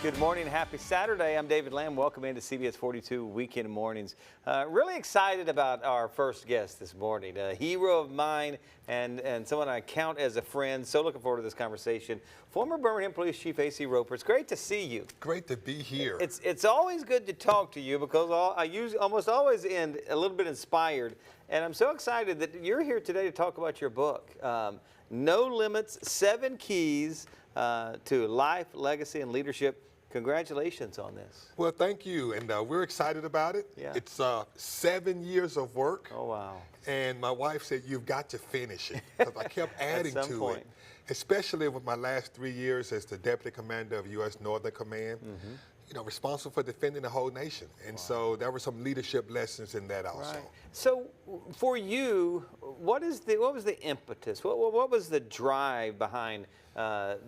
Good morning, happy Saturday. I'm David Lamb. Welcome into CBS 42 Weekend Mornings. Really excited about our first guest this morning, a hero of mine and someone I count as a friend. So looking forward to this conversation. Former Birmingham Police Chief A.C. Roper. It's great to see you. Great to be here. It's always good to talk to you because I almost always end a little bit inspired. And I'm so excited that you're here today to talk about your book, No Limits, 7 Keys to Life, Legacy, and Leadership. Congratulations on this. Well, thank you, and we're excited about it. Yeah. It's 7 years of work. Oh, wow. And my wife said, you've got to finish it, because I kept adding At some to point. it, especially with my last 3 years as the Deputy Commander of U.S. Northern Command, you know, responsible for defending the whole nation. And so there were some leadership lessons in that also. Right. So for you, what was the impetus? What was the drive behind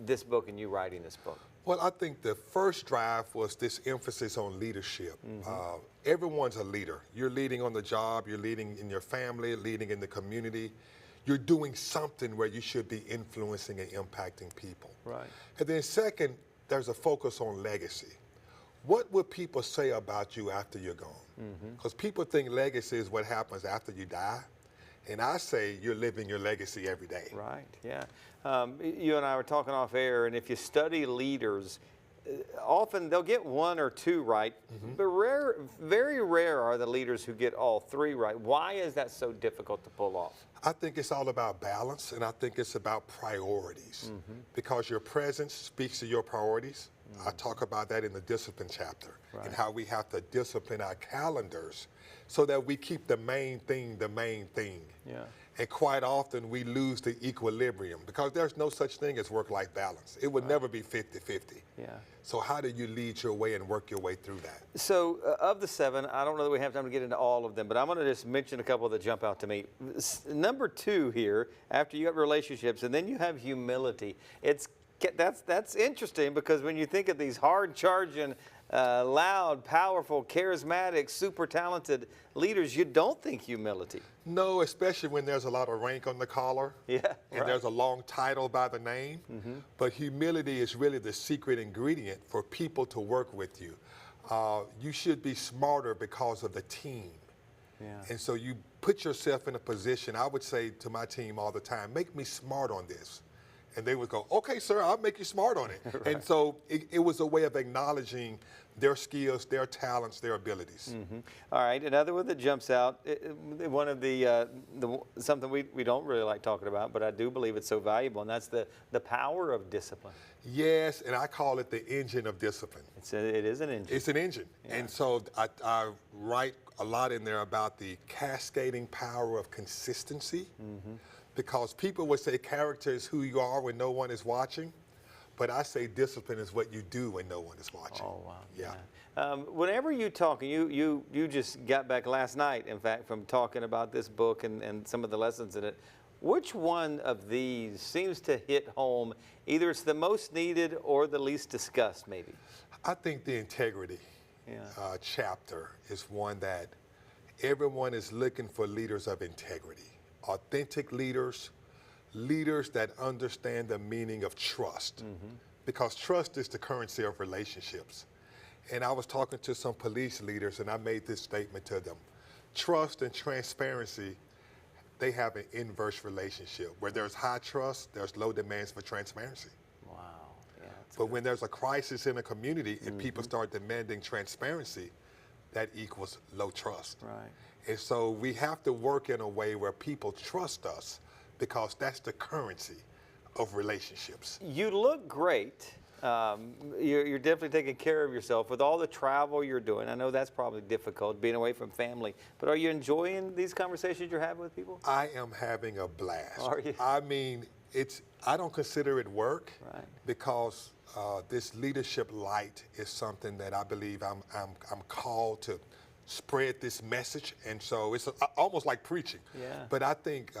this book and you writing this book? Well, I think the first drive was this emphasis on leadership. Everyone's a leader. You're leading on the job, you're leading in your family, leading in the community. You're doing something where you should be influencing and impacting people. Right. And then second, there's a focus on legacy. What would people say about you after you're gone? Because people think legacy is what happens after you die. And I say you're living your legacy every day. Right, yeah. You and I were talking off air, and if you study leaders, often they'll get 1 or 2 right, but very rare are the leaders who get all 3 right. Why is that so difficult to pull off? I think it's all about balance, and I think it's about priorities, because your presence speaks to your priorities. I talk about that in the discipline chapter, and how we have to discipline our calendars so that we keep the main thing the main thing. Yeah. And quite often we lose the equilibrium, because there's no such thing as work-life balance. It would never be 50-50. Yeah. So how do you lead your way and work your way through that? So of the 7, I don't know that we have time to get into all of them, but I'm going to just mention a couple that jump out to me. Number 2 here, after you have relationships, and then you have humility. That's interesting, because when you think of these hard-charging, loud, powerful, charismatic, super talented leaders, you don't think humility. No, especially when there's a lot of rank on the collar. Yeah, and there's a long title by the name. But humility is really the secret ingredient for people to work with you. You should be smarter because of the team. Yeah. And so you put yourself in a position. I would say to my team all the time, make me smart on this. And they would go, okay, sir, I'll make you smart on it. Right. And so it was a way of acknowledging their skills, their talents, their abilities. All right, another one that jumps out, one of something we don't really like talking about, but I do believe it's so valuable, and that's the power of discipline. Yes, and I call it the engine of discipline. It is an engine. It's an engine. Yeah. And so I write a lot in there about the cascading power of consistency. Because people would say character is who you are when no one is watching, but I say discipline is what you do when no one is watching. Oh, wow. Yeah. Whenever you talk, and you just got back last night, in fact, from talking about this book and some of the lessons in it, which one of these seems to hit home? Either it's the most needed or the least discussed, maybe? I think the integrity chapter is one that everyone is looking for, leaders of integrity. Authentic leaders, leaders that understand the meaning of trust, because trust is the currency of relationships. And I was talking to some police leaders, and I made this statement to them. Trust and transparency, they have an inverse relationship. Where there's high trust, there's low demands for transparency. Wow. Yeah, but when there's a crisis in a community and people start demanding transparency, that equals low trust. right. And so we have to work in a way where people trust us, because that's the currency of relationships. You look great. You're definitely taking care of yourself with all the travel you're doing. I know that's probably difficult, being away from family. But are you enjoying these conversations you're having with people? I am having a blast. Are you? I mean, I don't consider it work, Right. because this leadership light is something that I believe I'm called to spread this message, and so it's almost like preaching. Yeah. But I think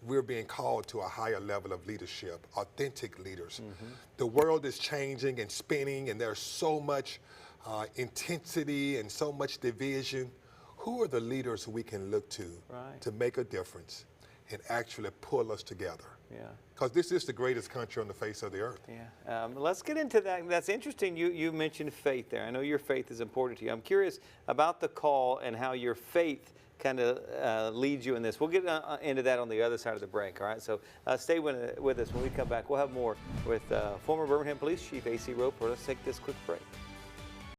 we're being called to a higher level of leadership, authentic leaders. The world is changing and spinning, and there's so much intensity and so much division. Who are the leaders we can look to make a difference and actually pull us together? Yeah. Because this is the greatest country on the face of the earth. Yeah, let's get into that. That's interesting. You mentioned faith there. I know your faith is important to you. I'm curious about the call and how your faith kind of leads you in this. We'll get into that on the other side of the break. All right. So stay with us. When we come back, we'll have more with former Birmingham Police Chief A.C. Roper. Let's take this quick break.